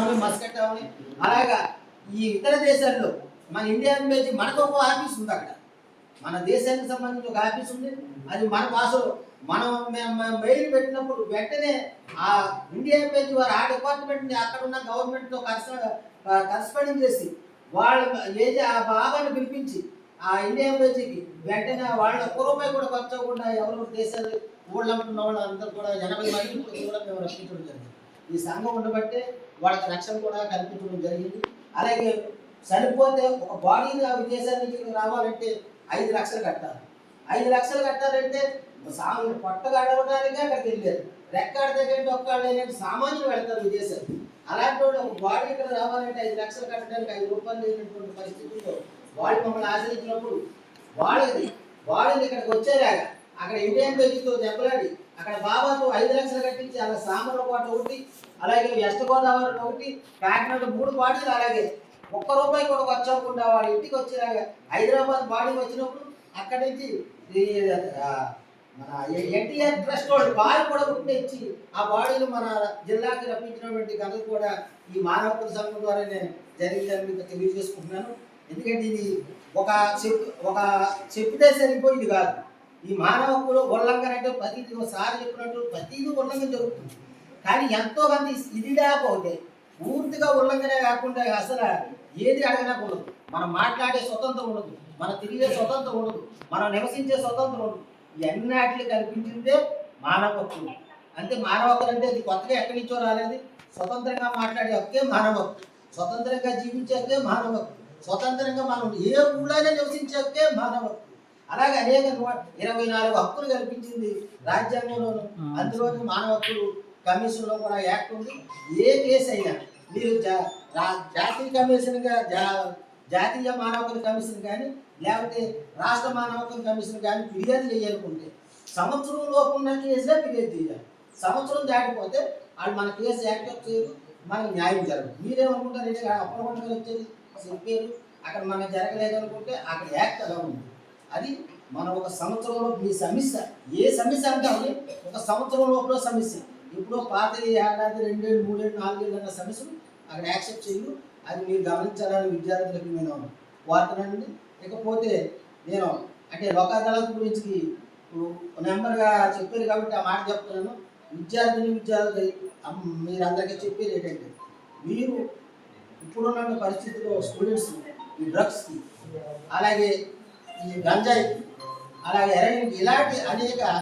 అవని Muscat అవని అలాగా ఈ ఇతర దేశాల్లో మన ఇండియా ఎంబసీ మనకు ఒక ఆఫీస్ ఉంది అక్కడ. మన దేశానికి సంబంధించి ఒక ఆఫీస్ ఉంది. అది మన భాషలో మనం మెయిల్ పెట్టినప్పుడు వెంటనే ఆ ఇండియా ఎంబసీ వారు ఆ డిపార్ట్మెంట్ని అక్కడ ఉన్న గవర్నమెంట్తో కరస్పాండింగ్ చేసి వాళ్ళ ఆ బాబాని పిలిపించి ఆ ఇండియా ఎంబసీకి వెంటనే వాళ్ళ ఒక్క రూపాయి కూడా ఖర్చు అవ్వకుండా ఎవరు దేశాలు ఊళ్ళంటున్న వాళ్ళు అందరూ కూడా 80 మంది కూడా మేము రక్షించడం జరిగింది. ఈ సంఘం ఉండబట్టే వాళ్ళకి రక్షణ కూడా కల్పించడం జరిగింది. అలాగే చనిపోతే ఒక బాడీని ఆ విదేశాల నుంచి రావాలంటే 5 లక్షలు కట్టాలి. 5 లక్షలు కట్టాలంటే సామాన్లు పొట్టగడవడానికే అక్కడికి వెళ్ళారు. రెక్కాడ దగ్గర ఒక్కళ్ళేనంటే సామాన్యులు వెళ్తారు విదేశాలు. అలాంటి వాళ్ళు ఒక బాడీ ఇక్కడ రావాలంటే 5 లక్షలు కట్టడానికి 5 రూపాయలు లేనటువంటి పరిస్థితుల్లో వాళ్ళు మమ్మల్ని ఆశ్రయించినప్పుడు వాళ్ళని ఇక్కడికి వచ్చేలాగా అక్కడ ఇండియన్ బేస్తో దెబ్బలాడి అక్కడ బాబాతో 5 లక్షలు కట్టించి అలా సామర్లకోట ఒకటి, అలాగే వెస్ట్ గోదావరి ఒకటి, కాకినాడ 3 బాడీలు, అలాగే ఒక్క రూపాయి కూడా ఖర్చు అవ్వకుండా వాళ్ళ ఇంటికి వచ్చేలాగా హైదరాబాద్ బాడీ వచ్చినప్పుడు అక్కడి నుంచి మన ఎన్టీఆర్ ట్రస్ట్ వాళ్ళు కూడా గుర్తించి ఆ బాడీలు మన జిల్లాకి రప్పించినటువంటి ఘనత కూడా ఈ మానవ హక్కుల సంఘం ద్వారా నేను జరిగిందని మీకు తెలియజేసుకుంటున్నాను. ఎందుకంటే ఇది ఒక చెప్తే సరిపోయింది కాదు. ఈ మానవ హక్కులు ఉల్లంఘన అంటే ప్రతిదీ ఒకసారి చెప్పినట్టు ప్రతిదీ ఉల్లంఘన జరుగుతుంది. కానీ ఎంతో మంది ఇది లేకపోతే పూర్తిగా ఉల్లంఘన కాకుండా అసలు ఏది అడగనకూడదు. మనం మాట్లాడే స్వతంత్రం ఉండదు, మనం తిరిగే స్వతంత్రం ఉండదు, మనం నివసించే స్వతంత్రం ఉండదు. ఇవన్నిటిని కల్పించిందే మానవ హక్కులు. అంటే మానవ హక్కులు అంటే అది కొత్తగా ఎక్కడి నుంచో రాలేదు. స్వతంత్రంగా మాట్లాడే హక్కే మానవ హక్కు, స్వతంత్రంగా జీవించే హక్కే మానవ హక్కు, స్వతంత్రంగా మనం ఏ ఊళ్ళైనా నివసించే హక్కే మానవ హక్కు. అలాగే అనేక 24 హక్కులు కల్పించింది రాజ్యాంగంలోను. అందులోని మానవ హక్కులు కమిషన్లో కూడా యాక్ట్ ఉంది. ఏ కేసు అయినా మీరు జాతీయ కమిషన్గా జాతీయ మానవ హక్కుల కమిషన్ కానీ లేకపోతే రాష్ట్ర మానవ హక్కుల కమిషన్ కానీ ఫిర్యాదు చేయాలనుకుంటే సంవత్సరం లోపు ఉన్న కేసులే ఫిర్యాదు చేయాలి. సంవత్సరం దాటిపోతే వాళ్ళు మన కేసు యాక్సెప్ట్ చేయరు, మనకు న్యాయం జరగదు. మీరేమనుకుంటారంటే అప్రమత్తంగా వచ్చేది చెప్పారు అక్కడ మనకు జరగలేదు అనుకుంటే అక్కడ యాక్ట్ అలా ఉంది. అది మనం ఒక సంవత్సరంలో మీ సమస్య ఏ సమస్య అంటే ఒక సంవత్సరం లోపల సమస్య ఇప్పుడు పాత ఏడాది 2 ఏళ్ళు 3 ఏళ్ళు 4 ఏళ్ళు అన్న సమస్యలు అక్కడ యాక్సెప్ట్ చేయరు. అది మీరు గమనించాలని విద్యార్థులకు నేను కోరుతున్నానండి. ఇకపోతే నేను అంటే లోక్ అదాలత్ గురించి నెంబర్గా చెప్పారు కాబట్టి ఆ మాట చెప్తున్నాను. విద్యార్థులు మీరందరికీ చెప్పేది ఏంటంటే మీరు ఇప్పుడున్న పరిస్థితుల్లో స్టూడెంట్స్ ఈ డ్రగ్స్కి అలాగే ఈ గంజాయికి అలాగే హెరాయిన్కి ఇలాంటి అనేక